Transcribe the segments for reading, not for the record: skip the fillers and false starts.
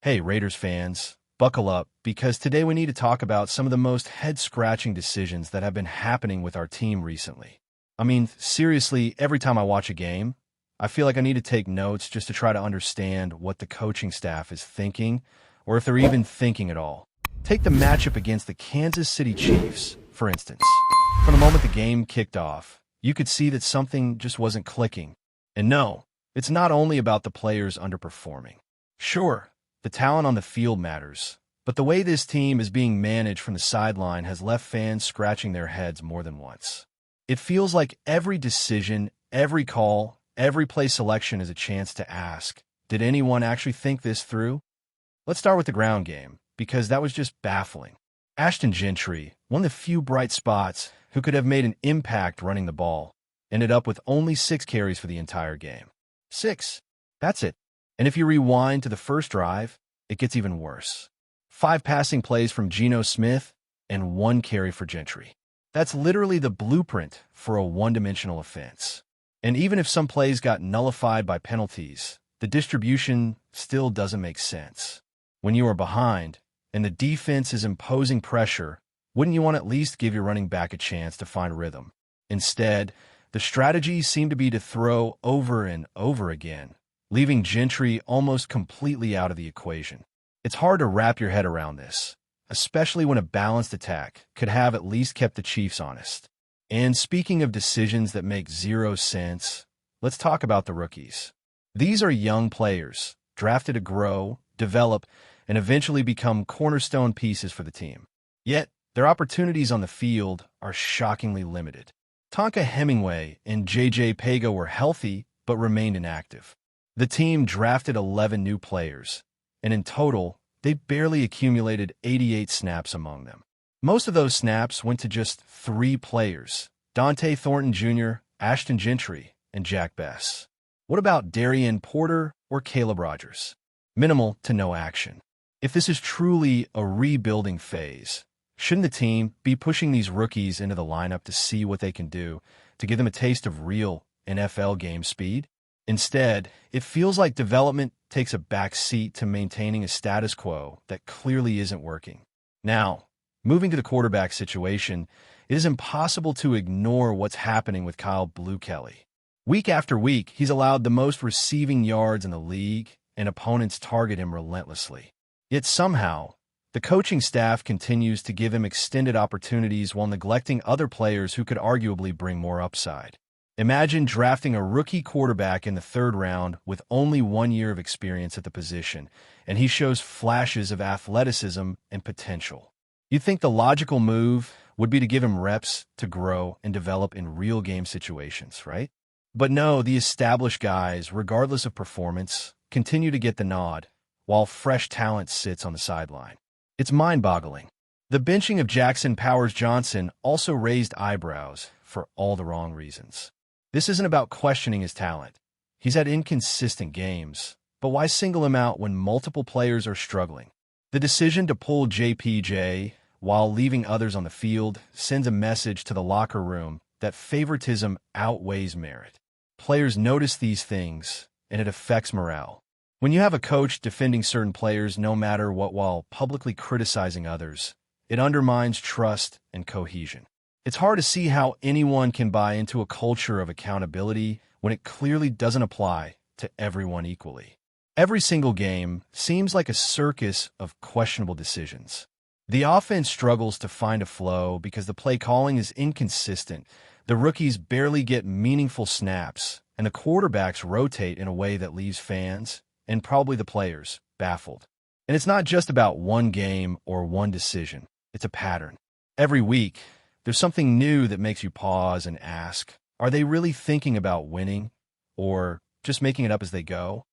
Hey, Raiders fans, buckle up, because today we need to talk about some of the most head-scratching decisions that have been happening with our team recently. I mean, seriously, every time I watch a game, I feel like I need to take notes just to try to understand what the coaching staff is thinking, or if they're even thinking at all. Take the matchup against the Kansas City Chiefs, for instance. From the moment the game kicked off, you could see that something just wasn't clicking. And no, it's not only about the players underperforming. Sure, the talent on the field matters, but the way this team is being managed from the sideline has left fans scratching their heads more than once. It feels like every decision, every call, every play selection is a chance to ask, did anyone actually think this through? Let's start with the ground game, because that was just baffling. Ashton Gentry, one of the few bright spots who could have made an impact running the ball, ended up with only 6 carries for the entire game. 6. That's it. And if you rewind to the first drive, it gets even worse. 5 passing plays from Geno Smith and 1 carry for Gentry. That's literally the blueprint for a one-dimensional offense. And even if some plays got nullified by penalties, the distribution still doesn't make sense. When you are behind and the defense is imposing pressure, wouldn't you want to at least give your running back a chance to find rhythm? Instead, the strategy seemed to be to throw over and over again, leaving Gentry almost completely out of the equation. It's hard to wrap your head around this, especially when a balanced attack could have at least kept the Chiefs honest. And speaking of decisions that make zero sense, let's talk about the rookies. These are young players, drafted to grow, develop, and eventually become cornerstone pieces for the team. Yet, their opportunities on the field are shockingly limited. Tonka Hemingway and J.J. Pago were healthy but remained inactive. The team drafted 11 new players, and in total, they barely accumulated 88 snaps among them. Most of those snaps went to just 3 players: Dante Thornton Jr., Ashton Gentry, and Jack Bess. What about Darian Porter or Caleb Rogers? Minimal to no action. If this is truly a rebuilding phase, shouldn't the team be pushing these rookies into the lineup to see what they can do, to give them a taste of real NFL game speed? Instead, it feels like development takes a back seat to maintaining a status quo that clearly isn't working. Now, moving to the quarterback situation, it is impossible to ignore what's happening with Kyle Blue Kelly. Week after week, he's allowed the most receiving yards in the league, and opponents target him relentlessly. Yet somehow, the coaching staff continues to give him extended opportunities while neglecting other players who could arguably bring more upside. Imagine drafting a rookie quarterback in the 3rd round with only 1 year of experience at the position, and he shows flashes of athleticism and potential. You'd think the logical move would be to give him reps to grow and develop in real game situations, right? But no, the established guys, regardless of performance, continue to get the nod, while fresh talent sits on the sideline. It's mind-boggling. The benching of Jackson Powers Johnson also raised eyebrows for all the wrong reasons. This isn't about questioning his talent. He's had inconsistent games, but why single him out when multiple players are struggling? The decision to pull JPJ while leaving others on the field sends a message to the locker room that favoritism outweighs merit. Players notice these things, and it affects morale. When you have a coach defending certain players no matter what while publicly criticizing others, it undermines trust and cohesion. It's hard to see how anyone can buy into a culture of accountability when it clearly doesn't apply to everyone equally. Every single game seems like a circus of questionable decisions. The offense struggles to find a flow because the play calling is inconsistent, the rookies barely get meaningful snaps, and the quarterbacks rotate in a way that leaves fans, and probably the players, baffled. And it's not just about one game or one decision. It's a pattern. Every week, there's something new that makes you pause and ask, are they really thinking about winning or just making it up as they go?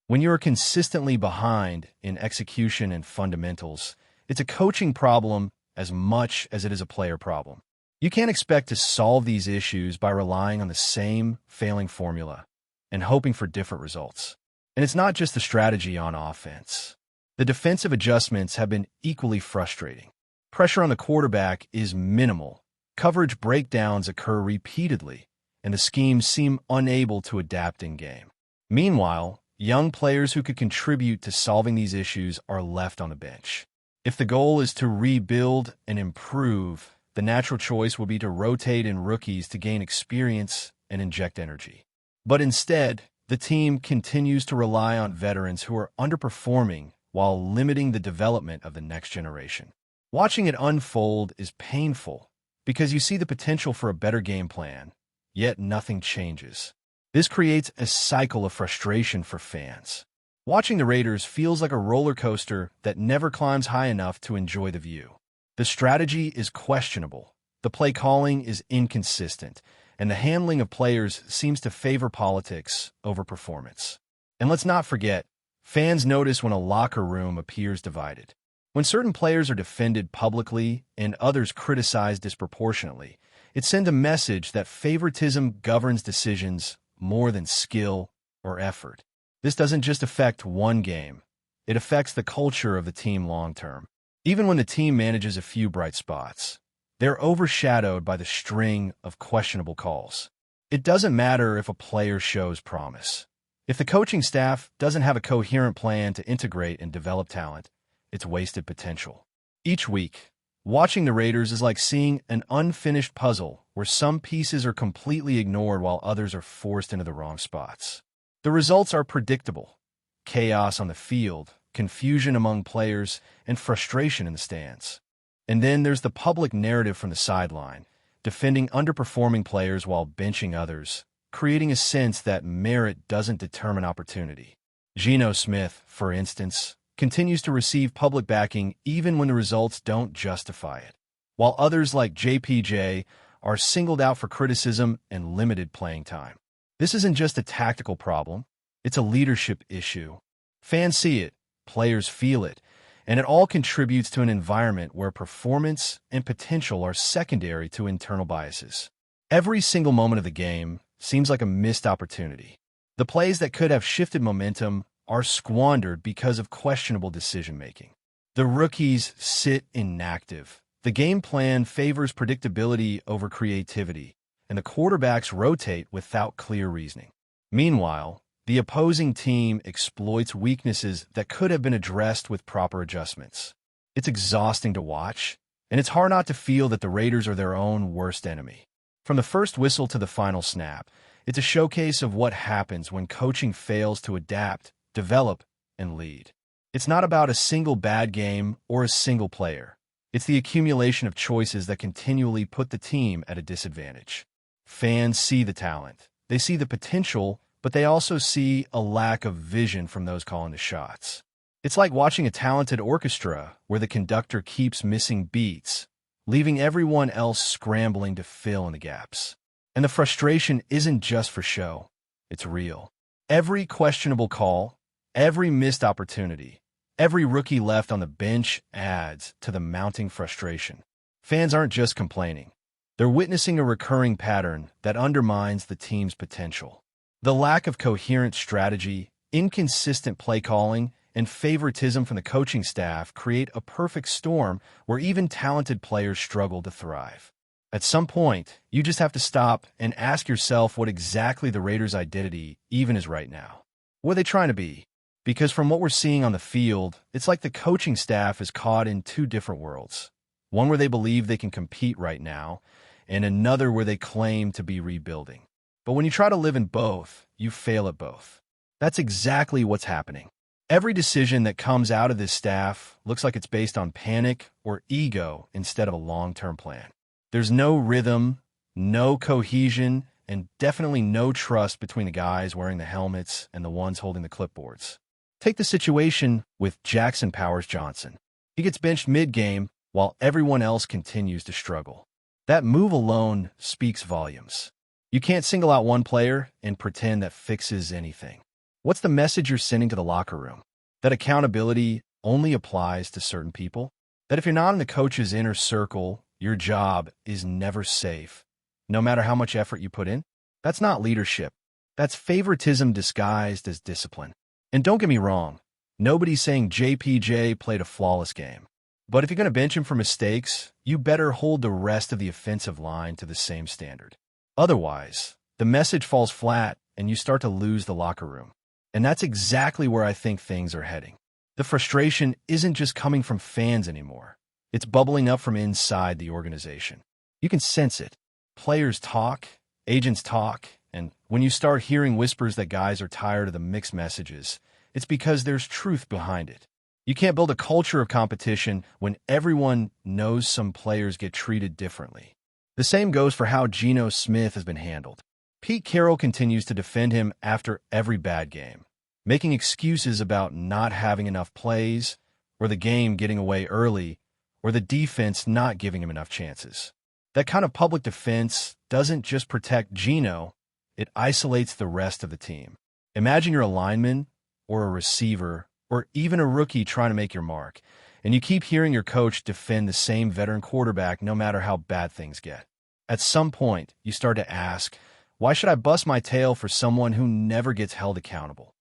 When you're consistently behind in execution and fundamentals, it's a coaching problem as much as it is a player problem. You can't expect to solve these issues by relying on the same failing formula and hoping for different results. And it's not just the strategy on offense. The defensive adjustments have been equally frustrating. Pressure on the quarterback is minimal. Coverage breakdowns occur repeatedly, and the schemes seem unable to adapt in-game. Meanwhile, young players who could contribute to solving these issues are left on the bench. If the goal is to rebuild and improve, the natural choice will be to rotate in rookies to gain experience and inject energy. But instead, the team continues to rely on veterans who are underperforming while limiting the development of the next generation. Watching it unfold is painful because you see the potential for a better game plan, yet nothing changes. This creates a cycle of frustration for fans. Watching the Raiders feels like a roller coaster that never climbs high enough to enjoy the view. The strategy is questionable, the play calling is inconsistent, and the handling of players seems to favor politics over performance. And let's not forget, fans notice when a locker room appears divided. When certain players are defended publicly and others criticized disproportionately, it sends a message that favoritism governs decisions more than skill or effort. This doesn't just affect one game. It affects the culture of the team long-term. Even when the team manages a few bright spots, they're overshadowed by the string of questionable calls. It doesn't matter if a player shows promise. If the coaching staff doesn't have a coherent plan to integrate and develop talent, it's wasted potential. Each week, watching the Raiders is like seeing an unfinished puzzle where some pieces are completely ignored while others are forced into the wrong spots. The results are predictable: chaos on the field, confusion among players, and frustration in the stands. And then there's the public narrative from the sideline, defending underperforming players while benching others, creating a sense that merit doesn't determine opportunity. Geno Smith, for instance, continues to receive public backing even when the results don't justify it, while others like JPJ are singled out for criticism and limited playing time. This isn't just a tactical problem, it's a leadership issue. Fans see it, players feel it, and it all contributes to an environment where performance and potential are secondary to internal biases. Every single moment of the game seems like a missed opportunity. The plays that could have shifted momentum are squandered because of questionable decision-making. The rookies sit inactive. The game plan favors predictability over creativity, and the quarterbacks rotate without clear reasoning. Meanwhile, the opposing team exploits weaknesses that could have been addressed with proper adjustments. It's exhausting to watch, and it's hard not to feel that the Raiders are their own worst enemy. From the first whistle to the final snap, it's a showcase of what happens when coaching fails to adapt, develop, and lead. It's not about a single bad game or a single player. It's the accumulation of choices that continually put the team at a disadvantage. Fans see the talent, they see the potential, but they also see a lack of vision from those calling the shots. It's like watching a talented orchestra where the conductor keeps missing beats, leaving everyone else scrambling to fill in the gaps. And the frustration isn't just for show, it's real. Every questionable call, every missed opportunity, every rookie left on the bench adds to the mounting frustration. Fans aren't just complaining. They're witnessing a recurring pattern that undermines the team's potential. The lack of coherent strategy, inconsistent play calling, and favoritism from the coaching staff create a perfect storm where even talented players struggle to thrive. At some point, you just have to stop and ask yourself what exactly the Raiders' identity even is right now. What are they trying to be? Because from what we're seeing on the field, it's like the coaching staff is caught in two different worlds. One where they believe they can compete right now, and another where they claim to be rebuilding. But when you try to live in both, you fail at both. That's exactly what's happening. Every decision that comes out of this staff looks like it's based on panic or ego instead of a long-term plan. There's no rhythm, no cohesion, and definitely no trust between the guys wearing the helmets and the ones holding the clipboards. Take the situation with Jackson Powers Johnson. He gets benched mid-game while everyone else continues to struggle. That move alone speaks volumes. You can't single out one player and pretend that fixes anything. What's the message you're sending to the locker room? That accountability only applies to certain people? That if you're not in the coach's inner circle, your job is never safe, no matter how much effort you put in? That's not leadership. That's favoritism disguised as discipline. And don't get me wrong, nobody's saying JPJ played a flawless game. But if you're going to bench him for mistakes, you better hold the rest of the offensive line to the same standard. Otherwise, the message falls flat and you start to lose the locker room. And that's exactly where I think things are heading. The frustration isn't just coming from fans anymore. It's bubbling up from inside the organization. You can sense it. Players talk, agents talk, and when you start hearing whispers that guys are tired of the mixed messages, it's because there's truth behind it. You can't build a culture of competition when everyone knows some players get treated differently. The same goes for how Geno Smith has been handled. Pete Carroll continues to defend him after every bad game, making excuses about not having enough plays, or the game getting away early, or the defense not giving him enough chances. That kind of public defense doesn't just protect Geno, it isolates the rest of the team. Imagine you're a lineman, or a receiver, or even a rookie trying to make your mark, and you keep hearing your coach defend the same veteran quarterback no matter how bad things get. At some point, you start to ask, why should I bust my tail for someone who never gets held accountable?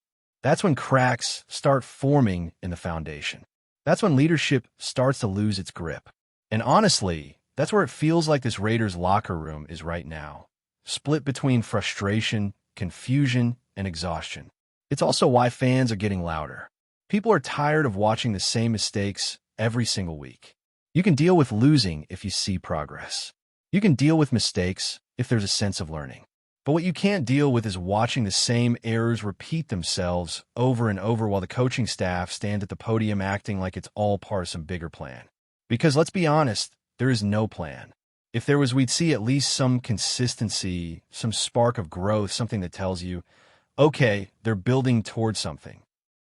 That's when cracks start forming in the foundation. That's when leadership starts to lose its grip. And honestly, that's where it feels like this Raiders locker room is right now, split between frustration, confusion, and exhaustion. It's also why fans are getting louder. People are tired of watching the same mistakes every single week. You can deal with losing if you see progress. You can deal with mistakes if there's a sense of learning. But what you can't deal with is watching the same errors repeat themselves over and over while the coaching staff stand at the podium acting like it's all part of some bigger plan. Because let's be honest, there is no plan. If there was, we'd see at least some consistency, some spark of growth, something that tells you, okay, they're building towards something.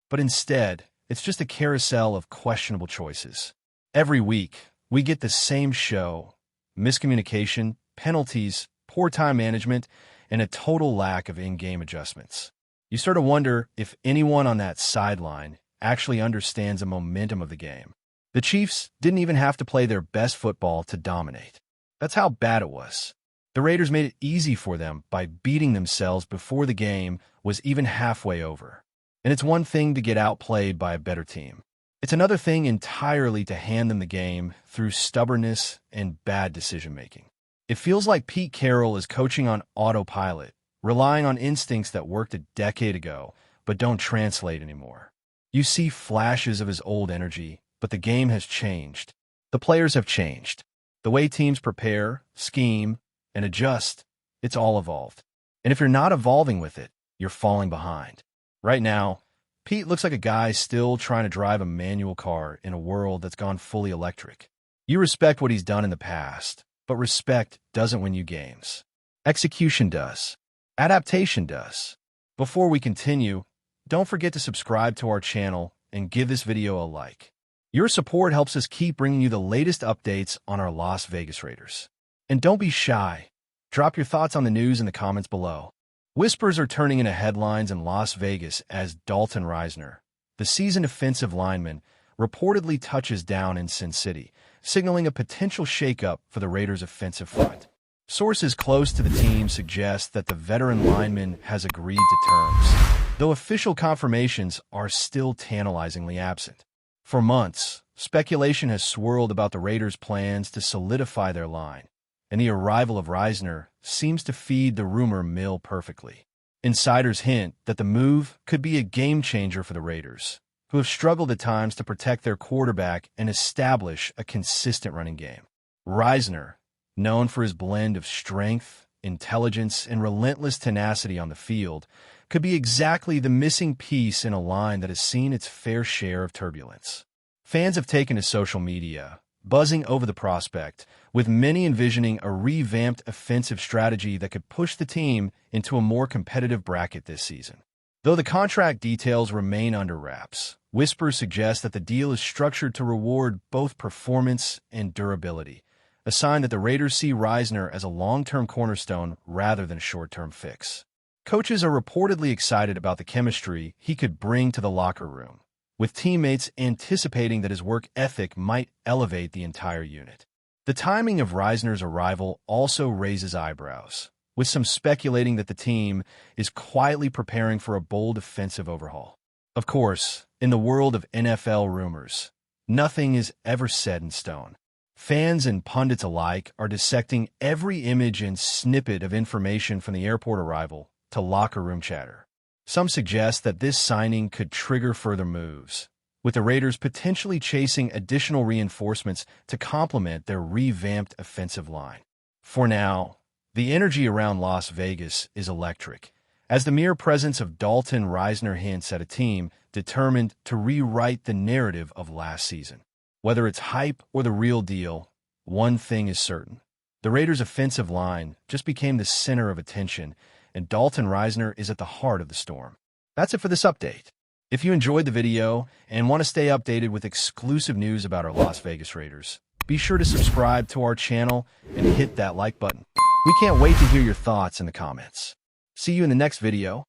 But instead, it's just a carousel of questionable choices. Every week, we get the same show: miscommunication, penalties, poor time management, and a total lack of in-game adjustments. You start to wonder if anyone on that sideline actually understands the momentum of the game. The Chiefs didn't even have to play their best football to dominate. That's how bad it was. The Raiders made it easy for them by beating themselves before the game was even halfway over. And it's one thing to get outplayed by a better team. It's another thing entirely to hand them the game through stubbornness and bad decision-making. It feels like Pete Carroll is coaching on autopilot, relying on instincts that worked a decade ago, but don't translate anymore. You see flashes of his old energy, but the game has changed. The players have changed. The way teams prepare, scheme, and adjust, it's all evolved. And if you're not evolving with it, you're falling behind. Right now, Pete looks like a guy still trying to drive a manual car in a world that's gone fully electric. You respect what he's done in the past, but respect doesn't win you games. Execution does. Adaptation does. Before we continue, don't forget to subscribe to our channel and give this video a like. Your support helps us keep bringing you the latest updates on our Las Vegas Raiders. And don't be shy. Drop your thoughts on the news in the comments below. Whispers are turning into headlines in Las Vegas as Dalton Risner, the seasoned offensive lineman, reportedly touches down in Sin City, signaling a potential shakeup for the Raiders' offensive front. Sources close to the team suggest that the veteran lineman has agreed to terms, though official confirmations are still tantalizingly absent. For months, speculation has swirled about the Raiders' plans to solidify their line, and the arrival of Risner seems to feed the rumor mill perfectly. Insiders hint that the move could be a game-changer for the Raiders, who have struggled at times to protect their quarterback and establish a consistent running game. Risner, known for his blend of strength, intelligence, and relentless tenacity on the field, could be exactly the missing piece in a line that has seen its fair share of turbulence. Fans have taken to social media, buzzing over the prospect, with many envisioning a revamped offensive strategy that could push the team into a more competitive bracket this season. Though the contract details remain under wraps, whispers suggest that the deal is structured to reward both performance and durability, a sign that the Raiders see Risner as a long-term cornerstone rather than a short-term fix. Coaches are reportedly excited about the chemistry he could bring to the locker room, with teammates anticipating that his work ethic might elevate the entire unit. The timing of Risner's arrival also raises eyebrows, with some speculating that the team is quietly preparing for a bold offensive overhaul. Of course, in the world of NFL rumors, nothing is ever set in stone. Fans and pundits alike are dissecting every image and snippet of information from the airport arrival to locker room chatter. Some suggest that this signing could trigger further moves, with the Raiders potentially chasing additional reinforcements to complement their revamped offensive line. For now, the energy around Las Vegas is electric, as the mere presence of Dalton Risner hints at a team determined to rewrite the narrative of last season. Whether it's hype or the real deal, one thing is certain. The Raiders' offensive line just became the center of attention, and Dalton Risner is at the heart of the storm. That's it for this update. If you enjoyed the video and want to stay updated with exclusive news about our Las Vegas Raiders, be sure to subscribe to our channel and hit that like button. We can't wait to hear your thoughts in the comments. See you in the next video.